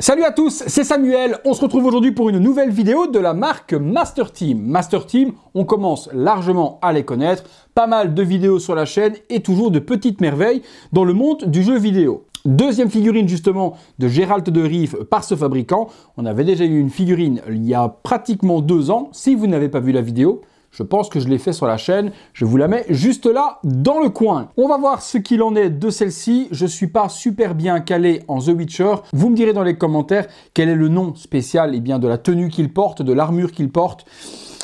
Salut à tous, c'est Samuel, on se retrouve aujourd'hui pour une nouvelle vidéo de la marque Master Team. Master Team, on commence largement à les connaître, pas mal de vidéos sur la chaîne et toujours de petites merveilles dans le monde du jeu vidéo. Deuxième figurine justement de Geralt de Rivia par ce fabricant. On avait déjà eu une figurine il y a pratiquement 2 ans, si vous n'avez pas vu la vidéo. Je pense que je l'ai fait sur la chaîne, je vous la mets juste là, dans le coin. On va voir ce qu'il en est de celle-ci. Je ne suis pas super bien calé en The Witcher. Vous me direz dans les commentaires quel est le nom spécial de la tenue qu'il porte, de l'armure qu'il porte.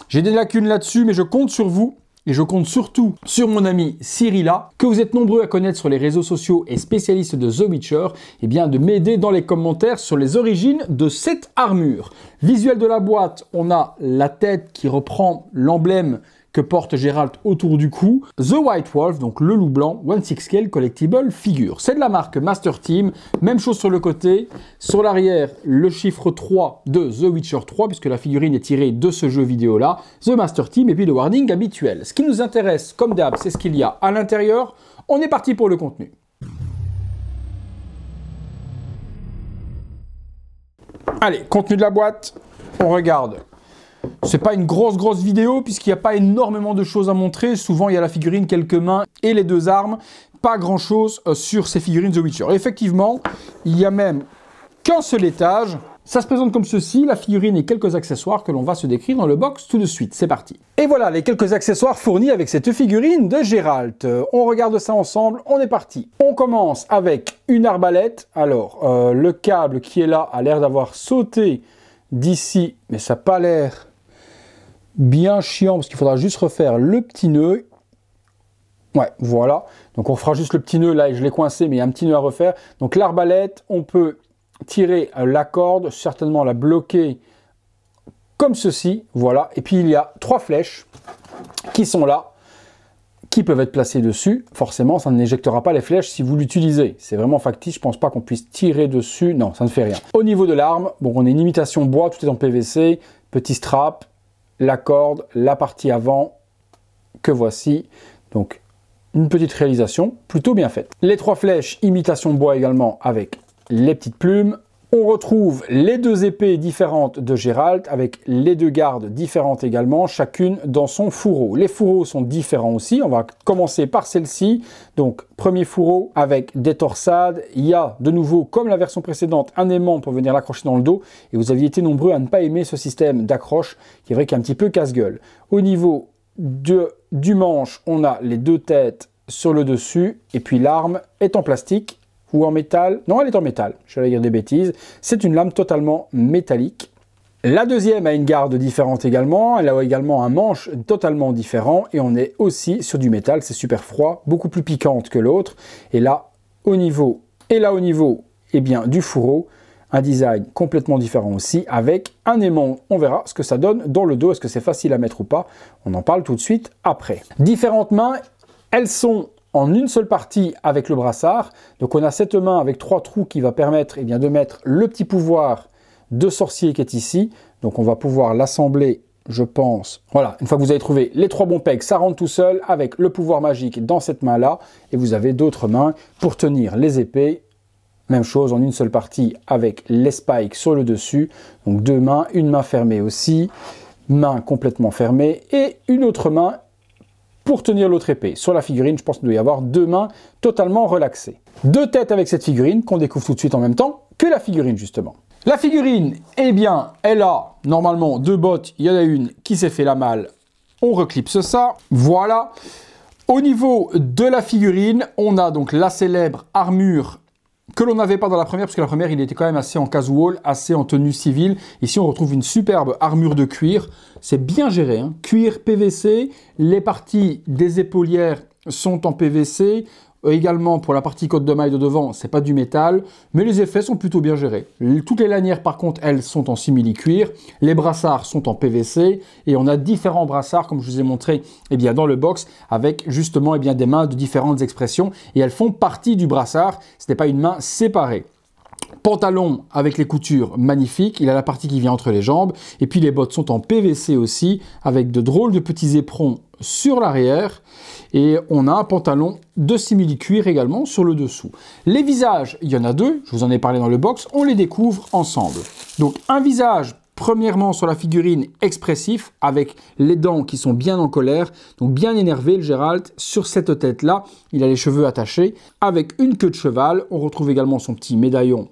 J'ai des lacunes là-dessus, mais je compte sur vous. Et je compte surtout sur mon ami Cyrilla, que vous êtes nombreux à connaître sur les réseaux sociaux et spécialiste de The Witcher, de m'aider dans les commentaires sur les origines de cette armure. Visuel de la boîte, on a la tête qui reprend l'emblème que porte Geralt autour du cou. The White Wolf, donc le loup blanc, 1/6 scale collectible figure. C'est de la marque Master Team, même chose sur le côté. Sur l'arrière, le chiffre 3 de The Witcher 3, puisque la figurine est tirée de ce jeu vidéo-là. The Master Team, et puis le wording habituel. Ce qui nous intéresse, comme d'hab, c'est ce qu'il y a à l'intérieur. On est parti pour le contenu. Allez, contenu de la boîte, on regarde. C'est pas une grosse vidéo puisqu'il n'y a pas énormément de choses à montrer. Souvent, il y a la figurine, quelques mains et les 2 armes. Pas grand-chose sur ces figurines The Witcher. Effectivement, il n'y a même qu'un seul étage. Ça se présente comme ceci, la figurine et quelques accessoires que l'on va se décrire dans le box tout de suite. C'est parti. Et voilà les quelques accessoires fournis avec cette figurine de Geralt. On regarde ça ensemble, on est parti. On commence avec une arbalète. Alors, le câble qui est là a l'air d'avoir sauté d'ici, mais ça n'a pas l'air bien chiant parce qu'il faudra juste refaire le petit nœud. Ouais, voilà. Donc on fera juste le petit nœud là et je l'ai coincé, mais il y a un petit nœud à refaire. Donc l'arbalète, on peut tirer la corde, certainement la bloquer comme ceci. Voilà. Et puis il y a 3 flèches qui sont là, qui peuvent être placées dessus. Forcément, ça n'éjectera pas les flèches si vous l'utilisez. C'est vraiment factice. Je pense pas qu'on puisse tirer dessus. Non, ça ne fait rien. Au niveau de l'arme, bon, on a une imitation bois, tout est en PVC, petit strap, la corde, la partie avant que voici. Donc, une petite réalisation plutôt bien faite. Les 3 flèches, imitation bois également avec les petites plumes. On retrouve les 2 épées différentes de Geralt avec les 2 gardes différentes également, chacune dans son fourreau. Les fourreaux sont différents aussi. On va commencer par celle-ci. Donc, premier fourreau avec des torsades. Il y a de nouveau, comme la version précédente, un aimant pour venir l'accrocher dans le dos. Et vous aviez été nombreux à ne pas aimer ce système d'accroche qui est vrai qu'il est un petit peu casse-gueule. Au niveau du manche, on a les 2 têtes sur le dessus. Et puis l'arme est en plastique. Ou en métal. Non, elle est en métal. Je vais dire des bêtises. C'est une lame totalement métallique. La deuxième a une garde différente également. Elle a également un manche totalement différent. Et on est aussi sur du métal. C'est super froid, beaucoup plus piquante que l'autre. Et là, au niveau du fourreau, un design complètement différent aussi, avec un aimant. On verra ce que ça donne dans le dos. Est-ce que c'est facile à mettre ou pas? On en parle tout de suite après. Différentes mains. Elles sont en une seule partie avec le brassard. Donc on a cette main avec 3 trous qui va permettre de mettre le petit pouvoir de sorcier qui est ici. Donc on va pouvoir l'assembler, je pense. Voilà, une fois que vous avez trouvé les 3 bons pegs, ça rentre tout seul avec le pouvoir magique dans cette main-là. Et vous avez d'autres mains pour tenir les épées. Même chose en une seule partie avec les spikes sur le dessus. Donc 2 mains, une main fermée aussi, main complètement fermée et une autre main pour tenir l'autre épée. Sur la figurine, je pense qu'il doit y avoir 2 mains totalement relaxées. 2 têtes avec cette figurine qu'on découvre tout de suite en même temps que la figurine justement. La figurine, elle a normalement 2 bottes. Il y en a une qui s'est fait la malle. On reclipse ça. Voilà. Au niveau de la figurine, on a donc la célèbre armure que l'on n'avait pas dans la première, parce que la première, il était quand même assez en casual, assez en tenue civile. Ici, on retrouve une superbe armure de cuir. C'est bien géré, hein. Cuir PVC. Les parties des épaulières sont en PVC. Également, pour la partie côte de maille de devant, c'est pas du métal. Mais les effets sont plutôt bien gérés. Toutes les lanières, par contre, elles sont en simili-cuir. Les brassards sont en PVC. Et on a différents brassards, comme je vous ai montré dans le box, avec justement des mains de différentes expressions. Et elles font partie du brassard. Ce n'est pas une main séparée. Pantalon avec les coutures magnifiques, il a la partie qui vient entre les jambes, et puis les bottes sont en PVC aussi, avec de drôles de petits éperons sur l'arrière, et on a un pantalon de simili-cuir également sur le dessous. Les visages, il y en a deux, je vous en ai parlé dans le box, on les découvre ensemble. Donc un visage, premièrement sur la figurine expressif, avec les dents qui sont bien en colère, donc bien énervé le Gérald. Sur cette tête-là, il a les cheveux attachés, avec une queue de cheval, on retrouve également son petit médaillon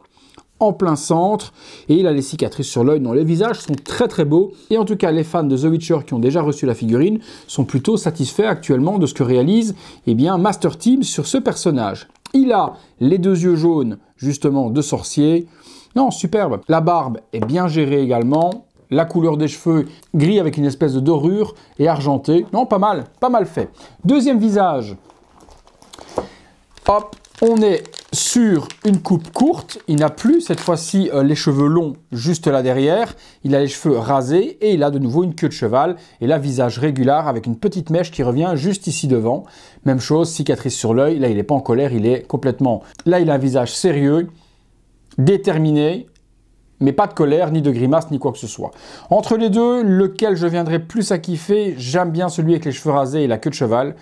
en plein centre, et il a les cicatrices sur l'œil. Non, les visages sont très très beaux, et en tout cas les fans de The Witcher qui ont déjà reçu la figurine sont plutôt satisfaits actuellement de ce que réalise Master Team sur ce personnage. Il a les deux yeux jaunes justement de sorcier, non superbe, la barbe est bien gérée également, la couleur des cheveux gris avec une espèce de dorure et argenté, non pas mal fait. Deuxième visage, hop, on est sur une coupe courte, il n'a plus cette fois-ci les cheveux longs juste là derrière, il a les cheveux rasés et il a de nouveau une queue de cheval et là visage régulier avec une petite mèche qui revient juste ici devant. Même chose, cicatrice sur l'œil, là il n'est pas en colère, il est complètement... Là il a un visage sérieux, déterminé, mais pas de colère, ni de grimace, ni quoi que ce soit. Entre les deux, lequel je viendrai plus à kiffer, j'aime bien celui avec les cheveux rasés et la queue de cheval.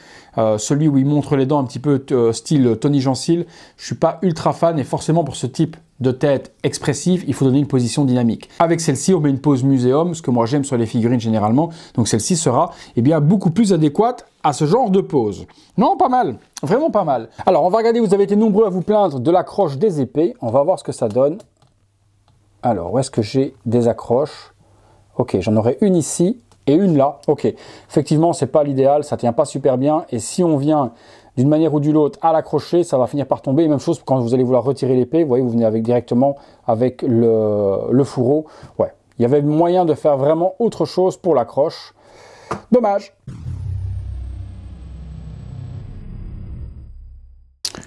Celui où il montre les dents un petit peu style Tony Gensil. Je ne suis pas ultra fan et forcément pour ce type de tête expressive, il faut donner une position dynamique. Avec celle-ci, on met une pose muséum, ce que moi j'aime sur les figurines généralement. Donc celle-ci sera beaucoup plus adéquate à ce genre de pose. Non, pas mal, vraiment pas mal. Alors on va regarder, vous avez été nombreux à vous plaindre de l'accroche des épées. On va voir ce que ça donne. Alors, où est-ce que j'ai des accroches? Ok, j'en aurai une ici et une là. Ok, effectivement, c'est pas l'idéal, ça tient pas super bien. Et si on vient d'une manière ou d'une autre à l'accrocher, ça va finir par tomber. Et même chose quand vous allez vouloir retirer l'épée, vous voyez, vous venez directement avec le fourreau. Ouais, il y avait moyen de faire vraiment autre chose pour l'accroche. Dommage.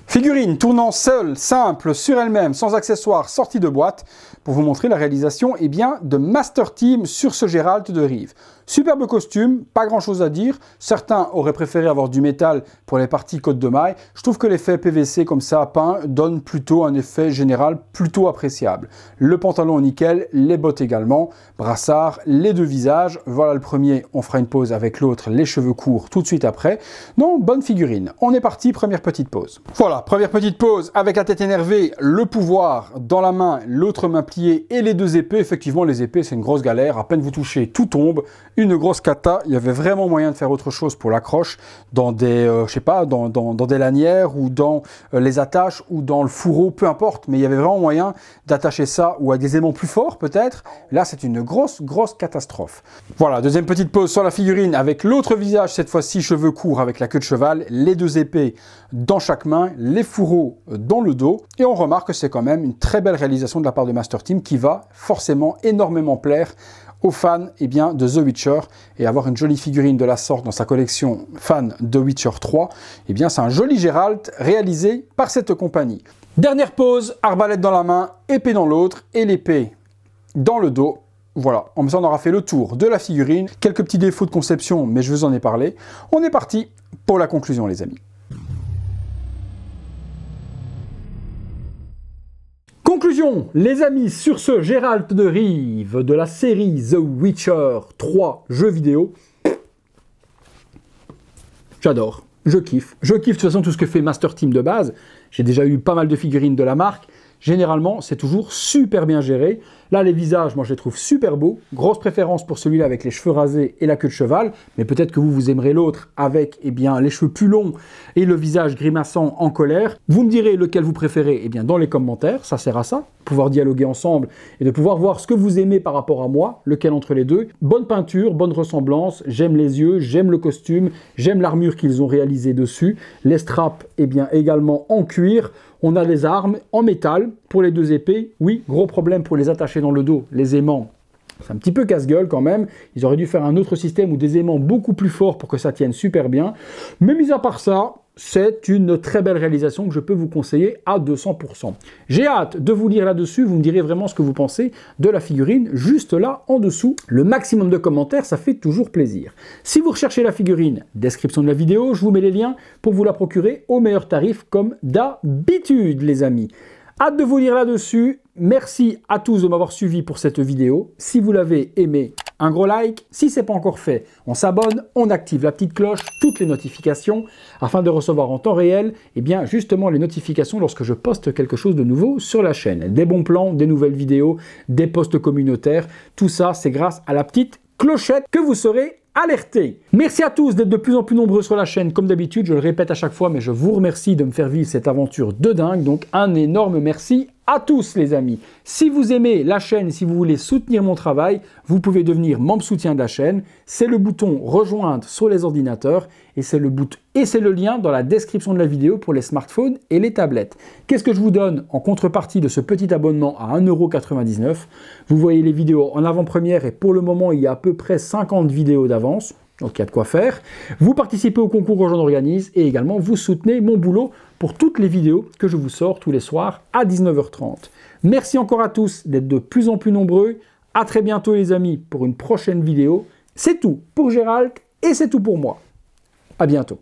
Figurine tournant seule, simple, sur elle-même, sans accessoires, sortie de boîte, pour vous montrer la réalisation de Master Team sur ce Gérald de Rive. Superbe costume, pas grand chose à dire. Certains auraient préféré avoir du métal pour les parties côte de maille. Je trouve que l'effet PVC comme ça peint donne plutôt un effet général plutôt appréciable. Le pantalon nickel, les bottes également, brassard, les deux visages. Voilà le premier, on fera une pause avec l'autre, les cheveux courts tout de suite après. Non, bonne figurine. On est parti, première petite pause. Voilà, première petite pause avec la tête énervée, le pouvoir dans la main, l'autre main pliée et les deux épées. Effectivement, les épées, c'est une grosse galère. À peine vous touchez, tout tombe. Une grosse cata, il y avait vraiment moyen de faire autre chose pour l'accroche dans des, je sais pas, dans des lanières ou dans les attaches ou dans le fourreau, peu importe, mais il y avait vraiment moyen d'attacher ça ou à des aimants plus forts peut-être. Là, c'est une grosse catastrophe. Voilà, deuxième petite pause sur la figurine avec l'autre visage, cette fois-ci cheveux courts avec la queue de cheval, les deux épées dans chaque main, les fourreaux dans le dos, et on remarque que c'est quand même une très belle réalisation de la part de Master Team qui va forcément énormément plaire aux fans de The Witcher, et avoir une jolie figurine de la sorte dans sa collection fan de Witcher 3, c'est un joli Gérald réalisé par cette compagnie. Dernière pause, arbalète dans la main, épée dans l'autre et l'épée dans le dos. Voilà, on aura fait le tour de la figurine, quelques petits défauts de conception, mais je vous en ai parlé. On est parti pour la conclusion les amis. Conclusion, les amis, sur ce Gérald de Rive de la série The Witcher 3 jeux vidéo, j'adore, je kiffe de toute façon tout ce que fait Master Team de base. J'ai déjà eu pas mal de figurines de la marque. Généralement, c'est toujours super bien géré. Là, les visages, moi, je les trouve super beaux. Grosse préférence pour celui-là avec les cheveux rasés et la queue de cheval. Mais peut-être que vous aimerez l'autre avec, les cheveux plus longs et le visage grimaçant en colère. Vous me direz lequel vous préférez, dans les commentaires. Ça sert à ça, pouvoir dialoguer ensemble et de pouvoir voir ce que vous aimez par rapport à moi, lequel entre les deux. Bonne peinture, bonne ressemblance. J'aime les yeux, j'aime le costume, j'aime l'armure qu'ils ont réalisée dessus. Les straps, également en cuir. On a les armes en métal pour les deux épées. Oui, gros problème pour les attacher dans le dos, les aimants. C'est un petit peu casse-gueule quand même. Ils auraient dû faire un autre système ou des aimants beaucoup plus forts pour que ça tienne super bien. Mais mis à part ça, c'est une très belle réalisation que je peux vous conseiller à 200%. J'ai hâte de vous lire là-dessus. Vous me direz vraiment ce que vous pensez de la figurine juste là en dessous. Le maximum de commentaires, ça fait toujours plaisir. Si vous recherchez la figurine, description de la vidéo, je vous mets les liens pour vous la procurer au meilleur tarif comme d'habitude les amis. Hâte de vous lire là-dessus. Merci à tous de m'avoir suivi pour cette vidéo. Si vous l'avez aimé, un gros like. Si ce n'est pas encore fait, on s'abonne, on active la petite cloche, toutes les notifications, afin de recevoir en temps réel, eh bien, justement les notifications lorsque je poste quelque chose de nouveau sur la chaîne. Des bons plans, des nouvelles vidéos, des posts communautaires. Tout ça, c'est grâce à la petite clochette que vous serez alertés. Merci à tous d'être de plus en plus nombreux sur la chaîne, comme d'habitude, je le répète à chaque fois, mais je vous remercie de me faire vivre cette aventure de dingue, donc un énorme merci à tous les amis. Si vous aimez la chaîne et si vous voulez soutenir mon travail, vous pouvez devenir membre soutien de la chaîne. C'est le bouton rejoindre sur les ordinateurs et c'est le lien dans la description de la vidéo pour les smartphones et les tablettes. Qu'est-ce que je vous donne en contrepartie de ce petit abonnement à 1,99 €? Vous voyez les vidéos en avant-première et pour le moment il y a à peu près 50 vidéos d'avance. Donc il y a de quoi faire. Vous participez au concours que j'en organise et également vous soutenez mon boulot pour toutes les vidéos que je vous sors tous les soirs à 19 h 30. Merci encore à tous d'être de plus en plus nombreux. À très bientôt les amis pour une prochaine vidéo. C'est tout pour Gérald et c'est tout pour moi. À bientôt.